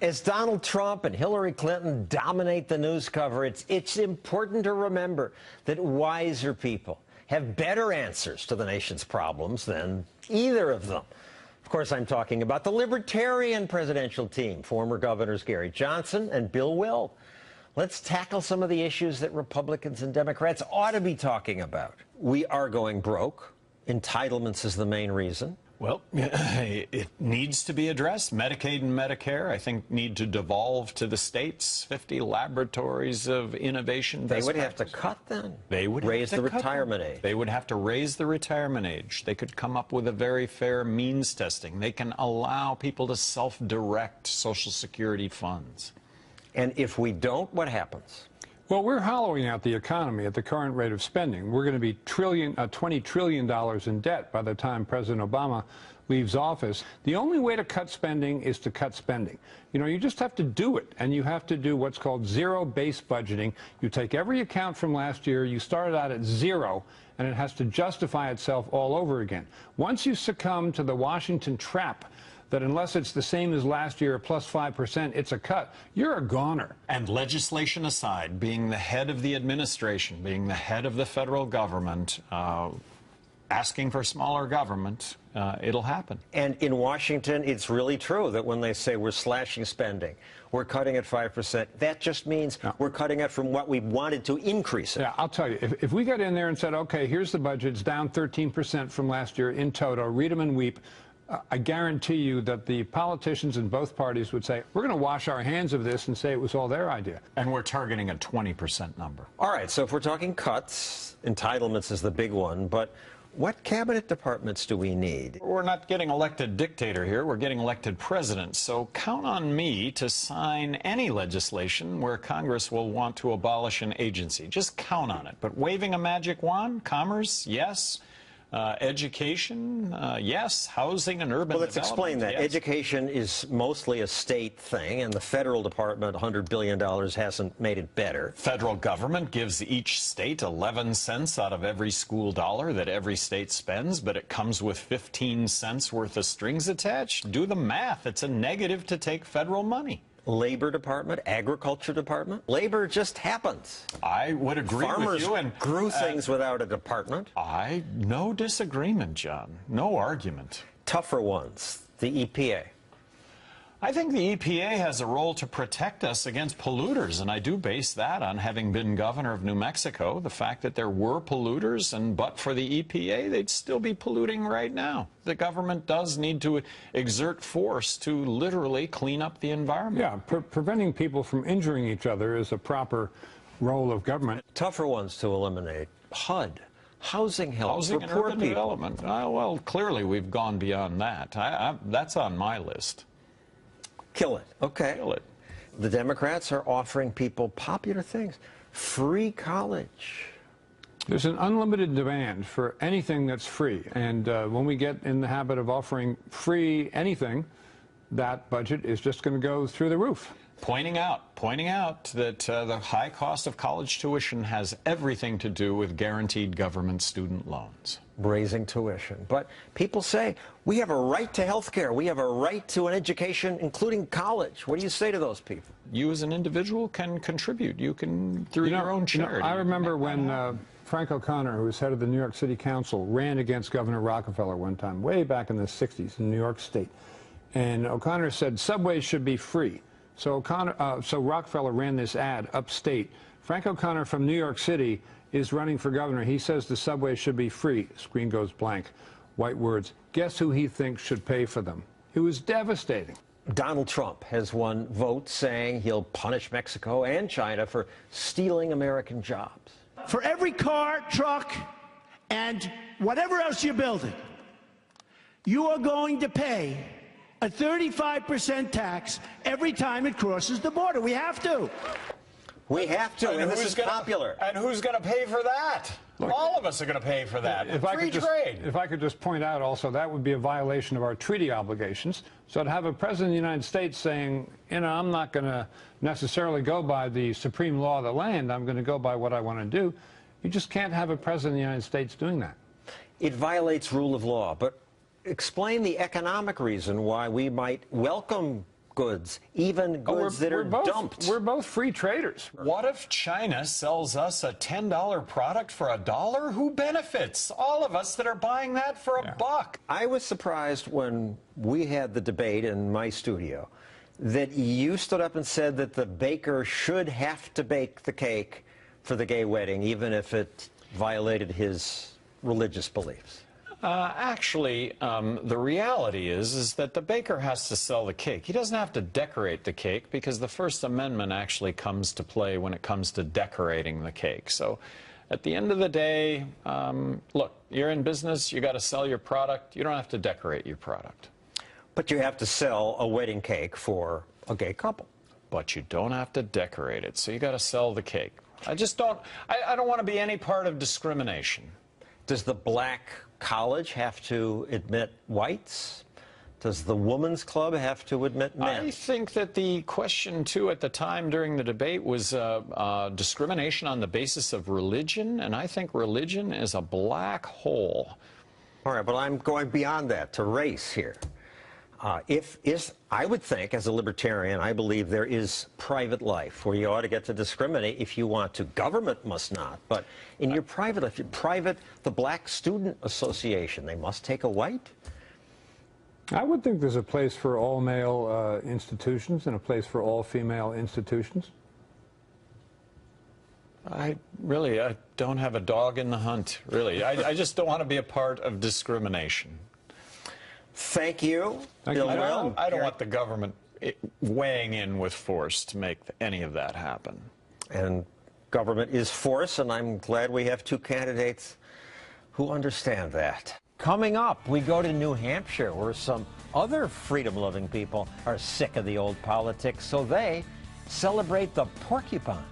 As Donald Trump and Hillary Clinton dominate the news coverage, it's important to remember that wiser people have better answers to the nation's problems than either of them. Of course, I'm talking about the Libertarian presidential team, former Governors Gary Johnson and Bill Weld. Let's tackle some of the issues that Republicans and Democrats ought to be talking about. We are going broke. Entitlements is the main reason. Well, it needs to be addressed. Medicaid and Medicare, I think, need to devolve to the states. 50 laboratories of innovation. They would have to cut then. They would raise the retirement age. They would have to raise the retirement age. They could come up with a very fair means testing. They can allow people to self-direct Social Security funds. And if we don't, what happens? Well, we're hollowing out the economy at the current rate of spending. We're going to be $20 trillion in debt by the time President Obama leaves office. The only way to cut spending is to cut spending. You know, you just have to do it, and you have to do what's called zero-based budgeting. You take every account from last year, you start it out at zero, and it has to justify itself all over again. Once you succumb to the Washington trap, that unless it's the same as last year, plus 5%, it's a cut, you're a goner. And legislation aside, being the head of the administration, being the head of the federal government, asking for smaller government, it'll happen. And in Washington, it's really true that when they say we're slashing spending, we're cutting at 5%, that just means we're cutting it from what we wanted to increase it. Yeah, I'll tell you, if we got in there and said, okay, here's the budget, it's down 13% from last year in total, read them and weep, I guarantee you that the politicians in both parties would say, we're going to wash our hands of this and say it was all their idea. And we're targeting a 20% number. All right, so if we're talking cuts, entitlements is the big one, but what cabinet departments do we need? We're not getting elected dictator here, we're getting elected president. So count on me to sign any legislation where Congress will want to abolish an agency. Just count on it. But waving a magic wand, commerce, yes. Education, yes. Housing and urban development, let's explain that. Yes. Education is mostly a state thing, and the federal department, $100 billion, hasn't made it better. Federal government gives each state 11 cents out of every school dollar that every state spends, but it comes with 15 cents worth of strings attached. Do the math. It's a negative to take federal money. Labor Department, Agriculture Department. Labor just happens. I would agree Farmers with you. And grew things without a department. No disagreement, John. No argument. Tougher ones, the EPA. I think the EPA has a role to protect us against polluters, and I do base that on having been governor of New Mexico. The fact that there were polluters, and but for the EPA, they'd still be polluting right now. The government does need to exert force to literally clean up the environment. Yeah, preventing people from injuring each other is a proper role of government. Tougher ones to eliminate, HUD. Housing help Housing for and poor urban people. development. Well, clearly we've gone beyond that. That's on my list. Kill it. Okay. Kill it. The Democrats are offering people popular things. Free college. There's an unlimited demand for anything that's free. And when we get in the habit of offering free anything, that budget is just going to go through the roof. Pointing out that the high cost of college tuition has everything to do with guaranteed government student loans. Raising tuition. But people say, we have a right to health care. We have a right to an education, including college. What do you say to those people? You as an individual can contribute. You can, through your own charity. I remember when Frank O'Connor, who was head of the New York City Council, ran against Governor Rockefeller one time, way back in the 60s in New York State. And O'Connor said subways should be free. So Rockefeller ran this ad upstate. Frank O'Connor from New York City is running for governor. He says the subway should be free. Screen goes blank. White words. Guess who he thinks should pay for them? It was devastating. Donald Trump has won votes saying he'll punish Mexico and China for stealing American jobs. For every car, truck, and whatever else you're building, you are going to pay a 35% tax every time it crosses the border. We have to. We have to, and this is popular. And who's going to pay for that? Look, all of us are going to pay for that. Free trade. If I could just point out also, that would be a violation of our treaty obligations. So to have a president of the United States saying, you know, I'm not going to necessarily go by the supreme law of the land, I'm going to go by what I want to do, you just can't have a president of the United States doing that. It violates rule of law, but explain the economic reason why we might welcome goods, even goods that are dumped. We're both free traders. What if China sells us a $10 product for $1? Who benefits? All of us that are buying that for a buck. I was surprised when we had the debate in my studio that you stood up and said that the baker should have to bake the cake for the gay wedding, even if it violated his religious beliefs. Actually, the reality is that the baker has to sell the cake. He doesn't have to decorate the cake because the First Amendment actually comes to play when it comes to decorating the cake. So at the end of the day, look, you're in business, you got to sell your product. You don't have to decorate your product. But you have to sell a wedding cake for a gay couple. But you don't have to decorate it, so you got to sell the cake. I don't want to be any part of discrimination. Does the black college have to admit whites? Does the women's club have to admit men? I think that the question, too, at the time during the debate was discrimination on the basis of religion, and I think religion is a black hole. All right, but I'm going beyond that to race here. I would think, as a libertarian, I believe there is private life where you ought to get to discriminate if you want to. Government must not. But in your private life, the Black Student Association, they must take a white? I would think there's a place for all male institutions and a place for all female institutions. I don't have a dog in the hunt, really. I just don't want to be a part of discrimination. Thank you. Thank you. I don't want the government weighing in with force to make any of that happen. And government is force, and I'm glad we have two candidates who understand that. Coming up, we go to New Hampshire, where some other freedom-loving people are sick of the old politics, so they celebrate the porcupine.